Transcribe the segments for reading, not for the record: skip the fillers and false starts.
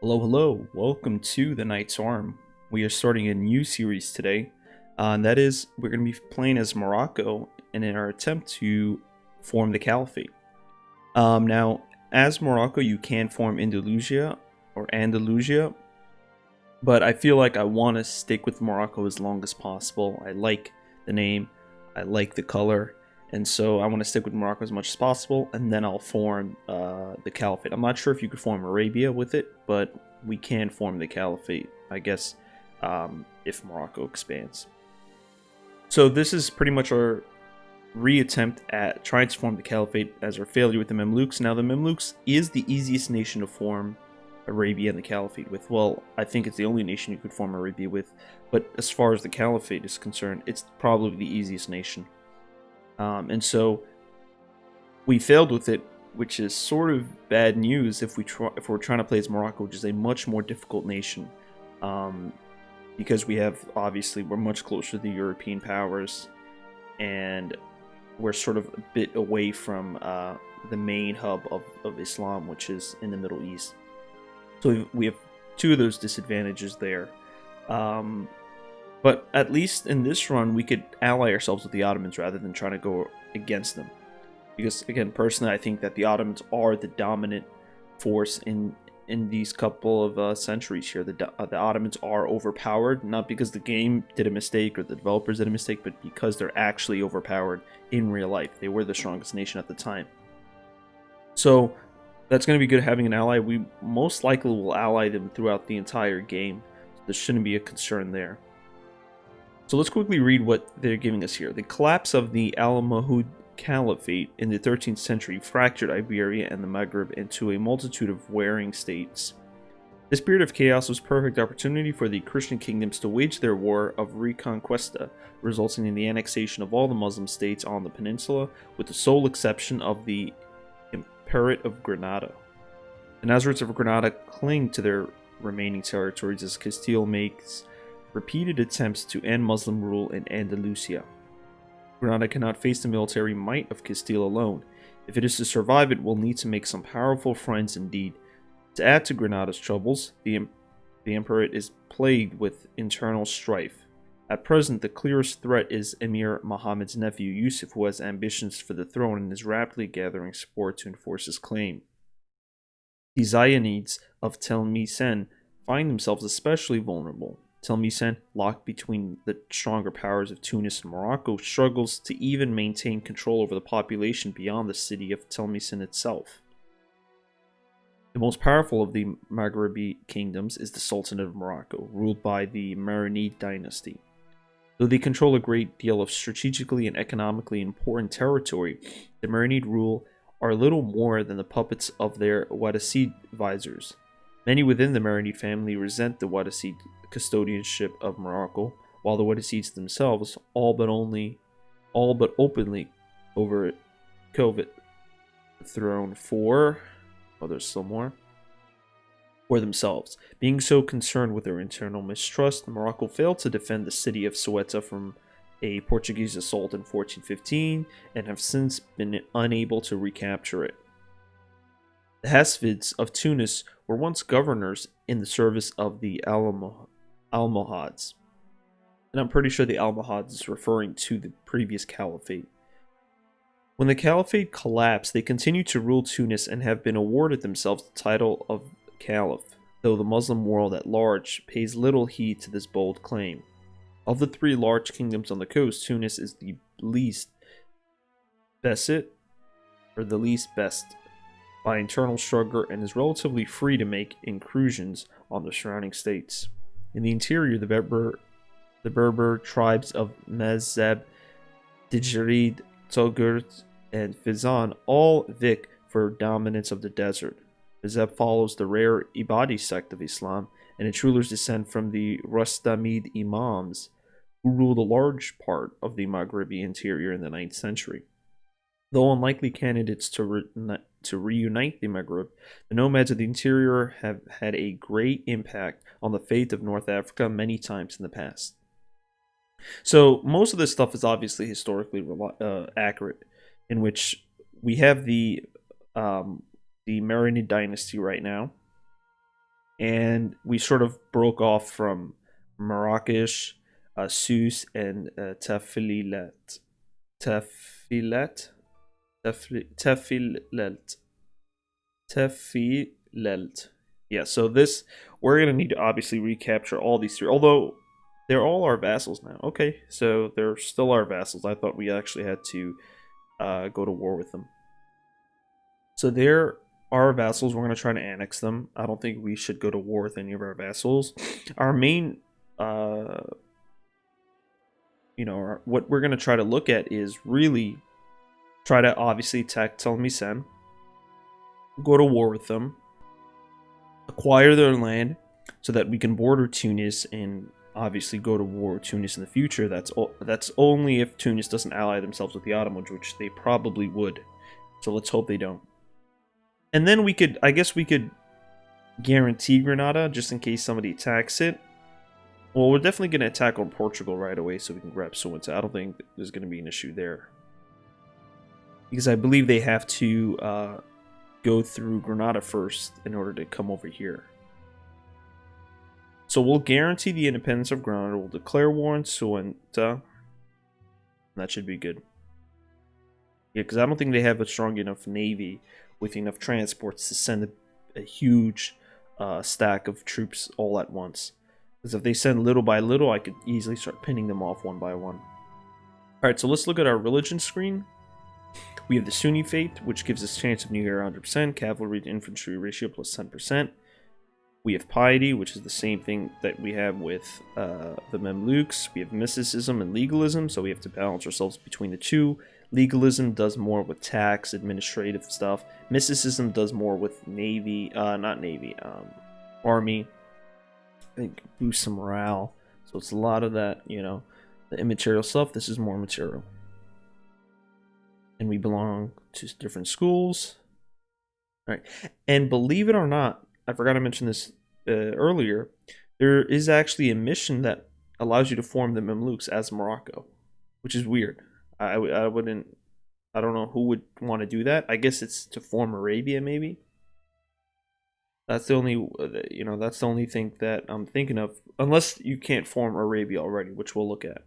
Hello, hello. Welcome to the Knight's Arm. We are starting a new series today, and that is we're going to be playing as Morocco in our attempt to form the Caliphate. Now, as Morocco, you can form Andalusia, but I feel like I want to stick with Morocco as long as possible. I like the name, I like the color, and so I want to stick with Morocco as much as possible, and then I'll form the Caliphate. I'm not sure if you could form Arabia with it, but we can form the Caliphate, I guess, if Morocco expands. So this is pretty much our reattempt at trying to form the Caliphate as our failure with the Mamluks. Now, the Mamluks is the easiest nation to form Arabia and the Caliphate with. Well, I think it's the only nation you could form Arabia with, but as far as the Caliphate is concerned, it's probably the easiest nation. And so we failed with it, which is sort of bad news if we're trying to play as Morocco, which is a much more difficult nation, because we're much closer to the European powers, and we're sort of a bit away from the main hub of Islam, which is in the Middle East. So we have two of those disadvantages there. But at least in this run, we could ally ourselves with the Ottomans rather than trying to go against them. Because, again, personally, I think that the Ottomans are the dominant force in these couple of centuries here. The Ottomans are overpowered, not because the game did a mistake or the developers did a mistake, but because they're actually overpowered in real life. They were the strongest nation at the time. So that's going to be good having an ally. We most likely will ally them throughout the entire game. So there shouldn't be a concern there. So let's quickly read what they're giving us here. The collapse of the Almohad Caliphate in the 13th century fractured Iberia and the Maghreb into a multitude of warring states. This period of chaos was a perfect opportunity for the Christian kingdoms to wage their war of reconquista, resulting in the annexation of all the Muslim states on the peninsula, with the sole exception of the Emperate of Granada. The Nazarites of Granada cling to their remaining territories as Castile makes repeated attempts to end Muslim rule in Andalusia. Granada cannot face the military might of Castile alone. If it is to survive, it will need to make some powerful friends indeed. To add to Granada's troubles, the Emperor is plagued with internal strife. At present, the clearest threat is Emir Muhammad's nephew Yusuf, who has ambitions for the throne and is rapidly gathering support to enforce his claim. The Zayanids of Tlemcen find themselves especially vulnerable. Tlemcen, locked between the stronger powers of Tunis and Morocco, struggles to even maintain control over the population beyond the city of Tlemcen itself. The most powerful of the Maghrebi kingdoms is the Sultanate of Morocco, ruled by the Marinid dynasty. Though they control a great deal of strategically and economically important territory, the Marinid rule are little more than the puppets of their Wattasid visors. Many within the Marinid family resent the Wattasid custodianship of Morocco, while the Wattasids themselves all but openly over covet the throne for there's still more for themselves. Being so concerned with their internal mistrust, Morocco failed to defend the city of Ceuta from a Portuguese assault in 1415 and have since been unable to recapture it. The Hafsids of Tunis were once governors in the service of the Almohads, and I'm pretty sure the Almohads is referring to the previous caliphate. When the caliphate collapsed, they continued to rule Tunis and have been awarded themselves the title of caliph, though the Muslim world at large pays little heed to this bold claim. Of the three large kingdoms on the coast, Tunis is the least best by internal struggle and is relatively free to make incursions on the surrounding states. In the interior, the Berber tribes of Mazab, Dijrid, Toghurt, and Fizan all vic for dominance of the desert. Mazab follows the rare Ibadi sect of Islam, and its rulers descend from the Rustamid Imams, who ruled a large part of the Maghrebi interior in the 9th century. Though unlikely candidates to reunite the Maghreb, the nomads of the interior have had a great impact on the fate of North Africa many times in the past. So most of this stuff is obviously historically accurate, in which we have the Marinid dynasty right now, and we sort of broke off from Marrakesh, Sousse, and Tafilet. Tafilet? Tafilet. Tefilelt. Yeah, so this, we're going to need to obviously recapture all these three, although they're all our vassals now. Okay, so they're still our vassals. I thought we actually had to go to war with them. So they're our vassals. We're going to try to annex them. I don't think we should go to war with any of our vassals. Our main, what we're going to try to look at is really try to obviously attack Tlemcen, go to war with them, acquire their land so that we can border Tunis and obviously go to war with Tunis in the future. That's only if Tunis doesn't ally themselves with the Ottomans, which they probably would. So let's hope they don't. And then I guess we could guarantee Granada just in case somebody attacks it. Well, we're definitely going to attack on Portugal right away so we can grab Ceuta. I don't think there's going to be an issue there. Because I believe they have to go through Granada first in order to come over here. So we'll guarantee the independence of Granada. We'll declare war on Ceuta. That should be good. Yeah, because I don't think they have a strong enough navy with enough transports to send a huge stack of troops all at once. Because if they send little by little, I could easily start pinning them off one by one. Alright, so let's look at our religion screen. We have the Sunni faith, which gives us chance of New Year 100%, cavalry to infantry ratio plus 10%. We have piety, which is the same thing that we have with the Mamluks. We have mysticism and legalism, so we have to balance ourselves between the two. Legalism does more with tax, administrative stuff. Mysticism does more with army. I think boosts some morale. So it's a lot of that, the immaterial stuff. This is more material. And we belong to different schools. All right. And believe it or not, I forgot to mention this earlier, there is actually a mission that allows you to form the Mamluks as Morocco, which is weird. I don't know who would want to do that. I guess it's to form Arabia, maybe. That's the only, that's the only thing that I'm thinking of, unless you can't form Arabia already, which we'll look at.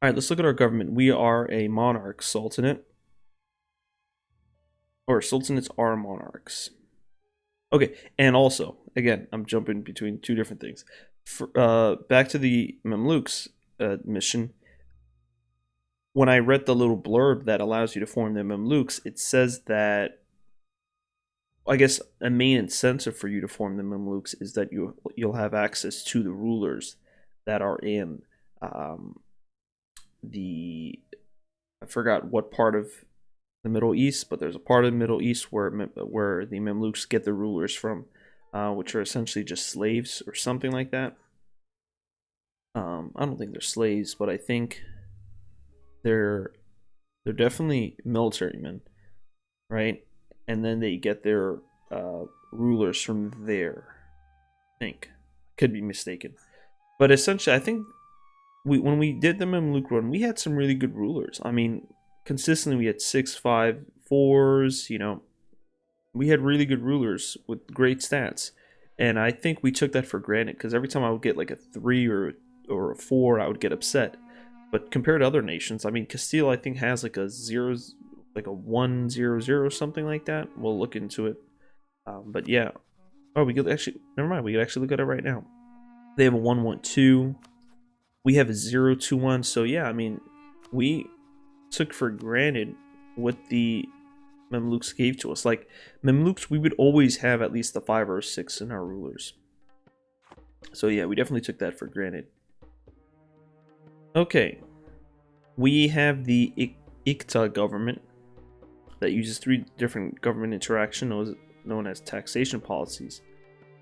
All right, let's look at our government. We are a monarch sultanate, or sultanates are monarchs. Okay, and also, again, I'm jumping between two different things. Back to the Mamluks mission. When I read the little blurb that allows you to form the Mamluks, it says that, I guess, a main incentive for you to form the Mamluks is that you'll have access to the rulers that are in I forgot what part of the Middle East, but there's a part of the Middle East where the Mamluks get the rulers from, which are essentially just slaves or something like that. I don't think they're slaves, but I think they're definitely military men, right? And then they get their rulers from there. I think, could be mistaken, but essentially, I think when we did the Mamluk run, we had some really good rulers. I mean, consistently we had 6, 5, 4s. We had really good rulers with great stats, and I think we took that for granted because every time I would get like a 3 or a 4, I would get upset. But compared to other nations, I mean, Castile I think has like a 1-0-0 something like that. We'll look into it. But yeah. Oh, we could actually, never mind. We could actually look at it right now. They have a 1-1-2. We have a 0-2-1. So yeah, I mean, we took for granted what the Mamluks gave to us. Like Mamluks, we would always have at least a 5 or a 6 in our rulers. So yeah, we definitely took that for granted. Okay, we have the ICTA government that uses 3 different government interaction known as taxation policies.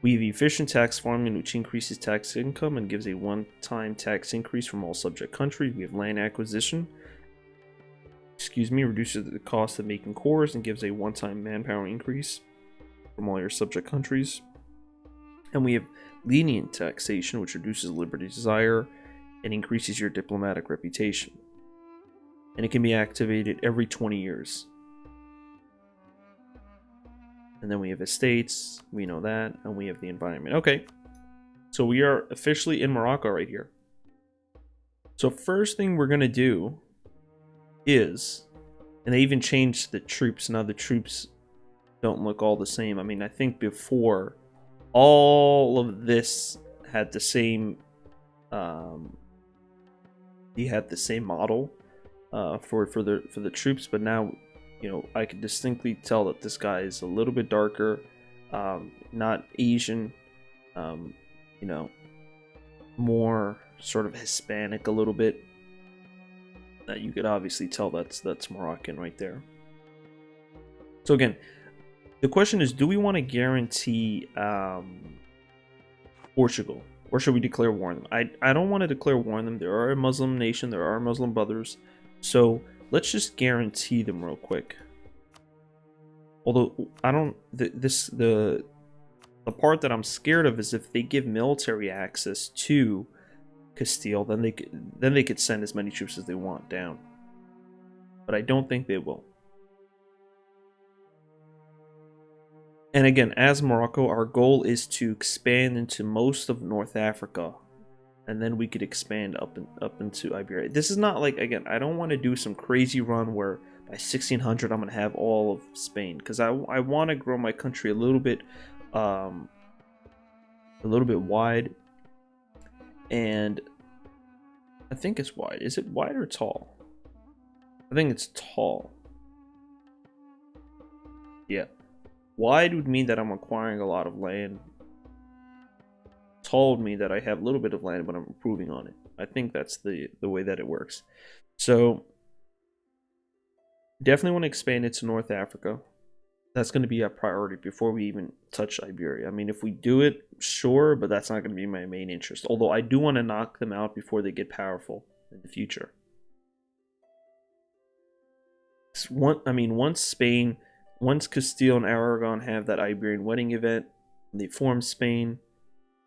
We have efficient tax farming, which increases tax income and gives a one-time tax increase from all subject countries. We have land acquisition, reduces the cost of making cores and gives a one-time manpower increase from all your subject countries. And we have lenient taxation, which reduces liberty desire and increases your diplomatic reputation. And it can be activated every 20 years. And then we have estates, we know that, and we have the environment. Okay, so we are officially in Morocco right here. So first thing we're gonna do is, and they even changed the troops. Now the troops don't look all the same. I mean, I think before all of this had the same, he had the same model for the troops, but now, you know, I can distinctly tell that this guy is a little bit darker, not Asian, you know, more sort of Hispanic a little bit. That you could obviously tell that's Moroccan right there. So again, the question is, do we want to guarantee Portugal, or should we declare war on them? I don't want to declare war on them. There are a Muslim nation, there are Muslim brothers, so let's just guarantee them real quick. Although I don't, the part that I'm scared of is if they give military access to Castile, then they could send as many troops as they want down. But I don't think they will. And again, as Morocco, our goal is to expand into most of North Africa, and then we could expand up into Iberia. This is not like, again, I don't want to do some crazy run where by 1600 I'm gonna have all of Spain, because I want to grow my country a little bit wide. And I think it's wide. Is it wide or tall? I think it's tall. Yeah. Wide would mean that I'm acquiring a lot of land. Tall would mean that I have a little bit of land, but I'm improving on it. I think that's the way that it works. So definitely want to expand it to North Africa. That's going to be a priority before we even touch Iberia. I mean, if we do it, sure, but that's not going to be my main interest. Although I do want to knock them out before they get powerful in the future. Once Castile and Aragon have that Iberian wedding event, and they form Spain,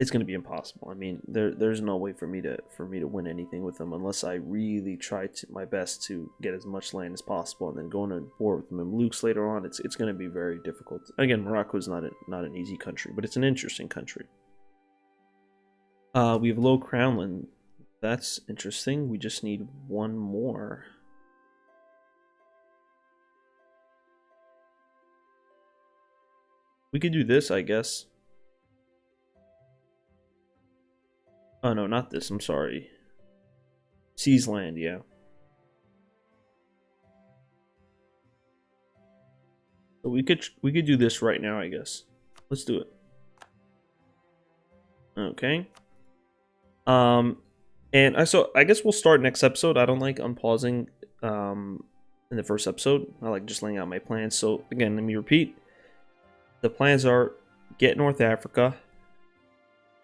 it's going to be impossible. I mean, there's no way for me to win anything with them unless I really try my best to get as much land as possible, and then go into war with the Mamluks later on. It's going to be very difficult. Again, Morocco is not an easy country, but it's an interesting country. We have low crownland. That's interesting. We just need one more. We could do this, I guess. Oh no, not this. I'm sorry. Seize land, yeah. So we could do this right now, I guess. Let's do it. Okay. And I guess we'll start next episode. I don't like unpausing in the first episode. I like just laying out my plans. So again, let me repeat. The plans are get North Africa.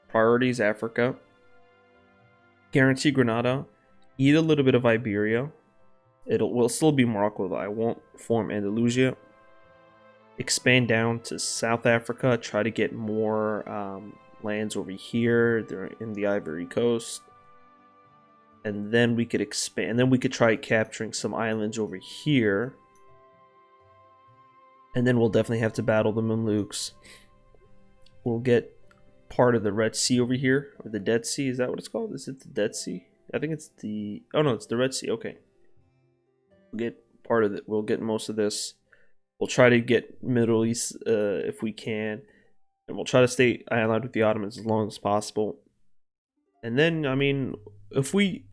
Priorities Africa. Guarantee Granada. Eat a little bit of Iberia. Will still be Morocco, though I won't form Andalusia. Expand down to South Africa. Try to get more lands over here. They're in the Ivory Coast. And then we could expand. And then we could try capturing some islands over here. And then we'll definitely have to battle the Mamluks. We'll get part of the Red Sea over here, or the Dead Sea. Is that what it's called? Is it the Dead Sea? I think it's the... Oh no, it's the Red Sea. Okay. We'll get part of it. We'll get most of this. We'll try to get Middle East if we can. And we'll try to stay allied with the Ottomans as long as possible. And then, I mean, if we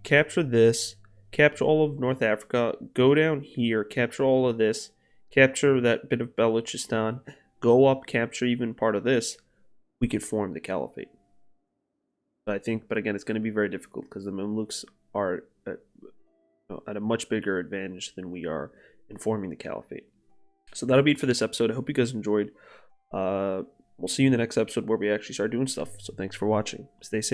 capture this, capture all of North Africa, go down here, capture all of this, capture that bit of Balochistan, go up, capture even part of this, we could form the Caliphate. But again, it's going to be very difficult because the Mamluks are at a much bigger advantage than we are in forming the Caliphate. So that'll be it for this episode. I hope you guys enjoyed. We'll see you in the next episode where we actually start doing stuff. So thanks for watching. Stay safe.